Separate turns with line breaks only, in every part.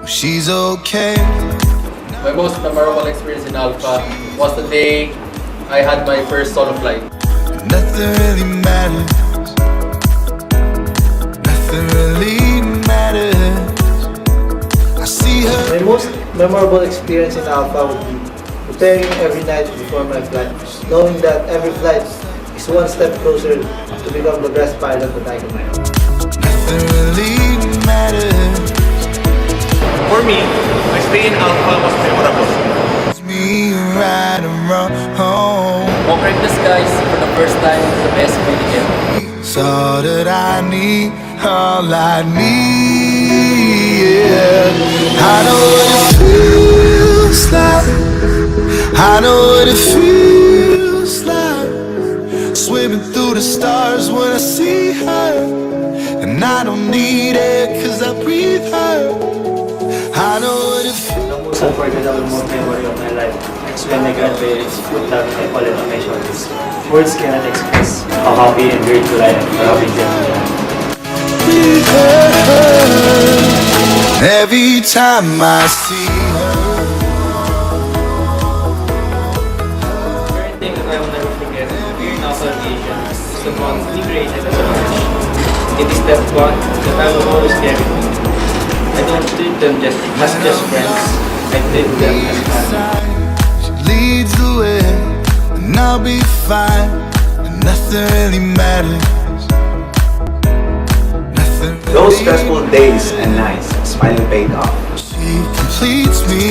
she's okay.
My most memorable experience in Alpha was the day I had my first solo flight.
Nothing really matters. Nothing really matters. I see her.
My most memorable experience in Alpha would be preparing every night before my flight, knowing that every flight is one step closer to become the best pilot that I can be.
Nothing really matters.
For me, my stay in Alpha was memorable.
It's me right around home.
Conquering the skies for the first time is the best way to get.
It's all that I need, all I need. Yeah. I know what it feels like. I know what it feels like. Swimming through the stars when I see her. And I don't need it 'cause I breathe her. I know what it feels.
The most unforgettable memory of my life is when I graduated that I call it on my shoulders. Words cannot express how happy and grateful I am for having them in my life.
Every time I see her.
Thing that I will never forget here in Alpha Aviation is the bond we created as a marriage. It is that bond that I will always carry with me. I don't treat them just as friends. I treat them as family.
She leads the way, and I'll be fine. And nothing really matters. Nothing
Those
really
stressful days and nights finally paid off.
She completes me,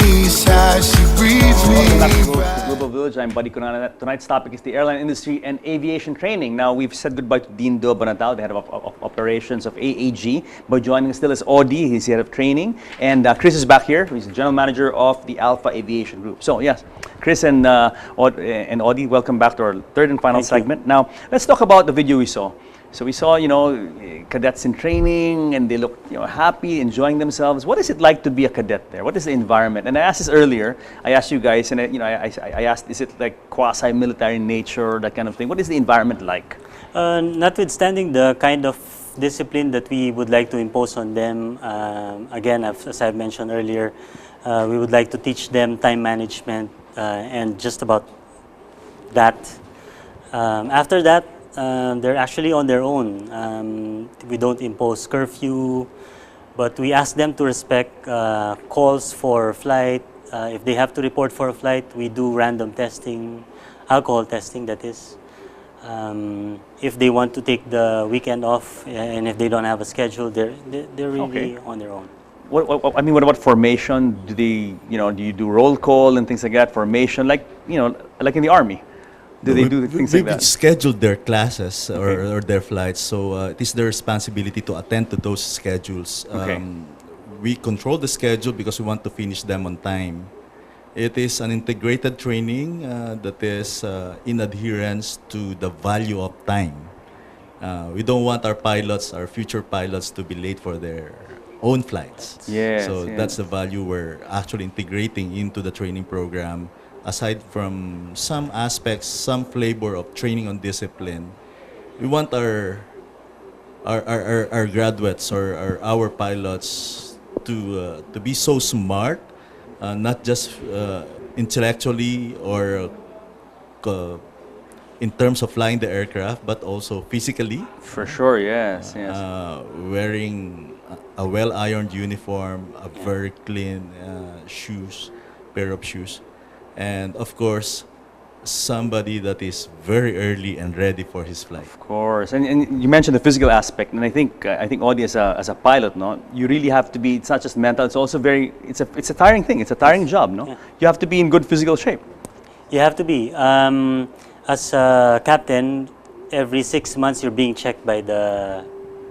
how she breathes
Welcome back
me.
to Global Village. I'm Buddy Kunana. Tonight's topic is the airline industry and aviation training. Now, we've said goodbye to Dean Do Banatao, the head of operations of AAG. But joining us still is Audie, he's the head of training. And Chris is back here, he's the general manager of the Alpha Aviation Group. So, yes, Chris and Audie, welcome back to our third and final segment. Now, let's talk about the video we saw. So we saw, cadets in training, and they look, happy, enjoying themselves. What is it like to be a cadet there? What is the environment? And I asked this earlier. I asked you guys, and I asked, is it like quasi-military nature, that kind of thing? What is the environment like?
Notwithstanding the kind of discipline that we would like to impose on them, again, as I've mentioned earlier, we would like to teach them time management and just about that. After that, they're actually on their own. We don't impose curfew, but we ask them to respect calls for flight. If they have to report for a flight, we do random testing, alcohol testing, that is. If they want to take the weekend off, and if they don't have a schedule, they're really on their own.
What about formation? Do you do roll call and things like that? Formation, like in the Army. Do they do things like that?
We've scheduled their classes or their flights, so it is their responsibility to attend to those schedules. We control the schedule because we want to finish them on time. It is an integrated training that is in adherence to the value of time. We don't want our future pilots, to be late for their own flights. So that's the value we're actually integrating into the training program. Aside from some aspects, some flavor of training on discipline, we want our graduates or our pilots to be so smart, not just intellectually or in terms of flying the aircraft, but also physically.
For sure, yes.
Wearing a well-ironed uniform, a very clean pair of shoes. And of course, somebody that is very early and ready for his flight.
Of course, and you mentioned the physical aspect, and I think Audie, as a pilot, you really have to be. It's not just mental; it's also it's a tiring thing. It's a tiring job, You have to be in good physical shape.
You have to be. As a captain, every 6 months you're being checked by the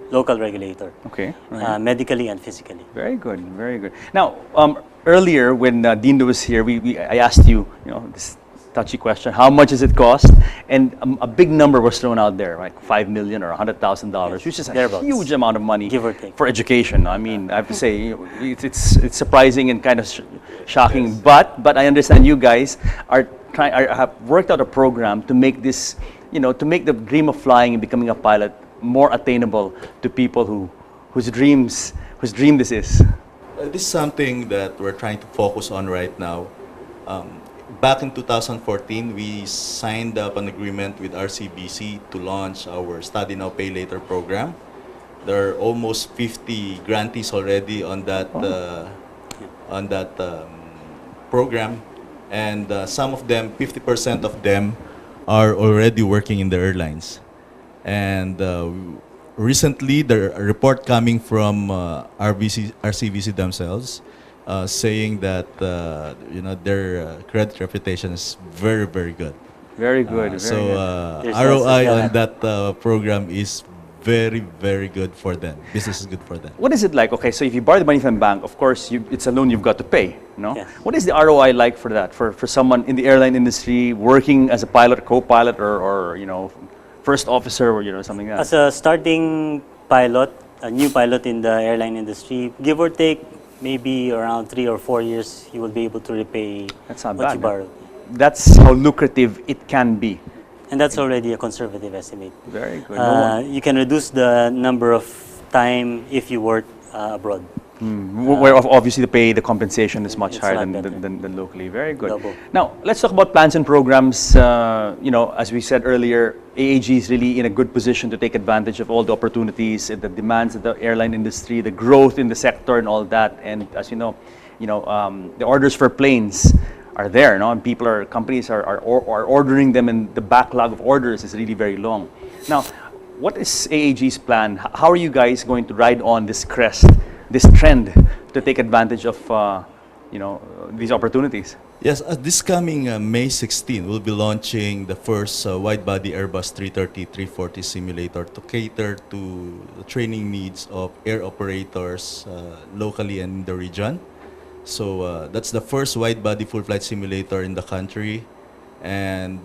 local regulator.
Okay.
Medically and physically.
Very good, very good. Now, earlier when Dean was here, I asked you, this touchy question: how much does it cost? And a big number was thrown out there, like $5 million or $100,000, which is a huge amount of money,
give or take,
for education. I mean, I have to say, it's surprising and kind of shocking. But I understand you guys have worked out a program to make this, to make the dream of flying and becoming a pilot more attainable to people whose dream this is.
This is something that we're trying to focus on right now. Back in 2014, we signed up an agreement with RCBC to launch our Study Now, Pay Later program. There are almost 50 grantees already on that program, and some of them, 50% of them, are already working in the airlines. And recently, there a report coming from RCBC themselves, saying that their credit reputation is very, very good.
Very good.
So
There's
ROI
lots of
on that program is very, very good for them. Business is good for them.
What is it like? Okay, so if you borrow the money from the bank, of course, it's a loan you've got to pay, no?
Yes.
What is the ROI like for that? For someone in the airline industry, working as a pilot, co-pilot, or first officer, or something like that?
As a starting pilot, a new pilot in the airline industry, give or take maybe around 3 or 4 years, you will be able to repay
That's not
what
bad,
you
no?
borrowed.
That's how lucrative it can be.
And that's already a conservative estimate.
Very good.
You can reduce the number of time if you work abroad.
Where obviously the compensation is much
It's
higher
a
than,
lot better.
than locally. Very good.
Double.
Now, let's talk about plans and programs. As we said earlier, AAG is really in a good position to take advantage of all the opportunities, the demands of the airline industry, the growth in the sector and all that. And as you know, the orders for planes are there, no? And companies are ordering them, and the backlog of orders is really very long. Now, what is AAG's plan? How are you guys going to ride on this crest, this trend, to take advantage of these opportunities?
Yes, this coming May 16, we'll be launching the first wide-body Airbus 330-340 simulator to cater to the training needs of air operators locally and in the region. So that's the first wide-body full-flight simulator in the country, and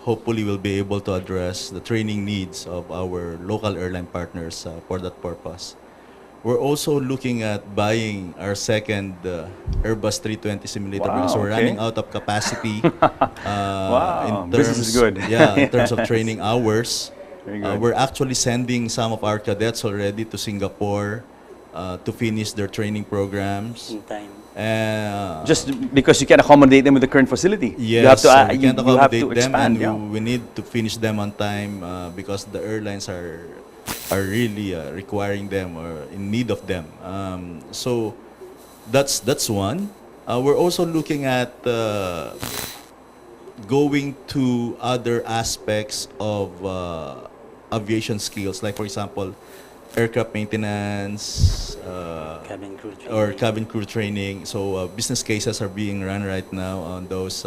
hopefully we'll be able to address the training needs of our local airline partners for that purpose. We're also looking at buying our second Airbus 320 simulator
Wow,
because we're
okay.
running out of capacity.
Wow, business is good.
Yeah, in terms of training hours.
Very good.
We're actually sending some of our cadets already to Singapore to finish their training programs.
In time.
Just because you can accommodate them with the current facility.
Yes,
you have to,
we
you
can't
have to
accommodate them,
expand.
and
Yeah.
we need to finish them on time because the airlines are really requiring them or in need of them. So that's one. We're also looking at going to other aspects of aviation skills, like for example, aircraft maintenance, cabin crew training. So business cases are being run right now on those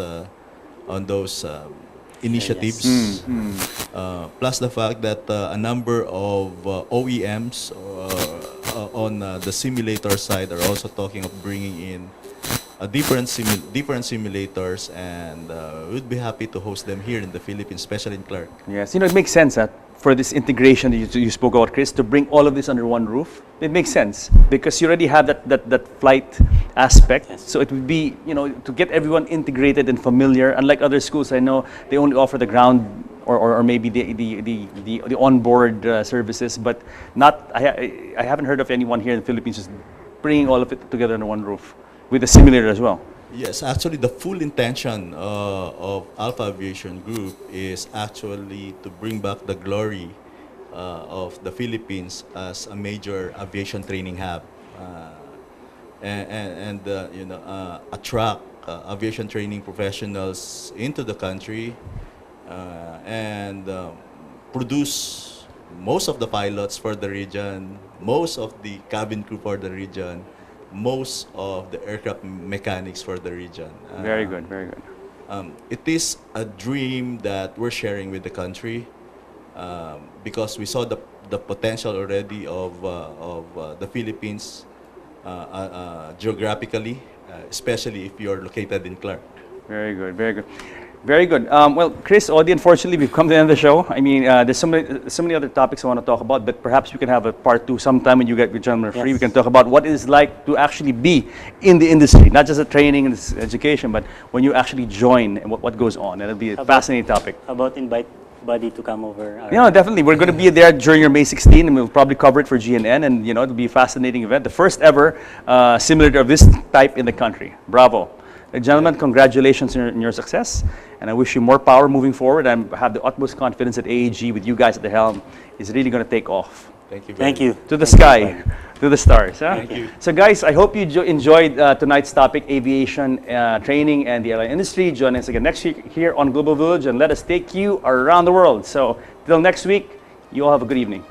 initiatives. Plus the fact that a number of OEMs on the simulator side are also talking of bringing in different simulators, and we'd be happy to host them here in the Philippines, especially in Clark.
Yes, it makes sense for this integration that you spoke about, Chris, to bring all of this under one roof. It makes sense because you already have that flight aspect.
Yes.
So it would be, to get everyone integrated and familiar. Unlike other schools, I know they only offer the ground or maybe the onboard services, but not. I haven't heard of anyone here in the Philippines just bringing all of it together under one roof with a simulator as well.
Yes, actually, the full intention of Alpha Aviation Group is actually to bring back the glory of the Philippines as a major aviation training hub, and attract aviation training professionals into the country, and produce most of the pilots for the region, most of the cabin crew for the region, most of the aircraft mechanics for the region.
Very good, very good.
It is a dream that we're sharing with the country because we saw the potential already of the Philippines geographically, especially if you're located in Clark.
Very good, very good. Very good. Well, Chris, Audie, unfortunately, we've come to the end of the show. I mean, there's so many other topics I want to talk about, but perhaps we can have a part 2 sometime when you get your gentlemen free.
Yes.
We can talk about what it's like to actually be in the industry, not just the training and education, but when you actually join and what goes on. And it'll be a fascinating topic.
How about invite Buddy to come over.
Yeah, definitely. We're going to be there during your May 16, and we'll probably cover it for GNN, and you know it'll be a fascinating event, the first ever simulator of this type in the country. Bravo, gentlemen! Congratulations on your success, and I wish you more power moving forward. I have the utmost confidence that AAG, with you guys at the helm, is really going to take off.
Thank you.
Thank you.
To the sky, to the stars. Huh?
Thank you.
So guys, I hope you enjoyed tonight's topic, aviation training and the airline industry. Join us again next week here on Global Village, and let us take you around the world. So till next week, you all have a good evening.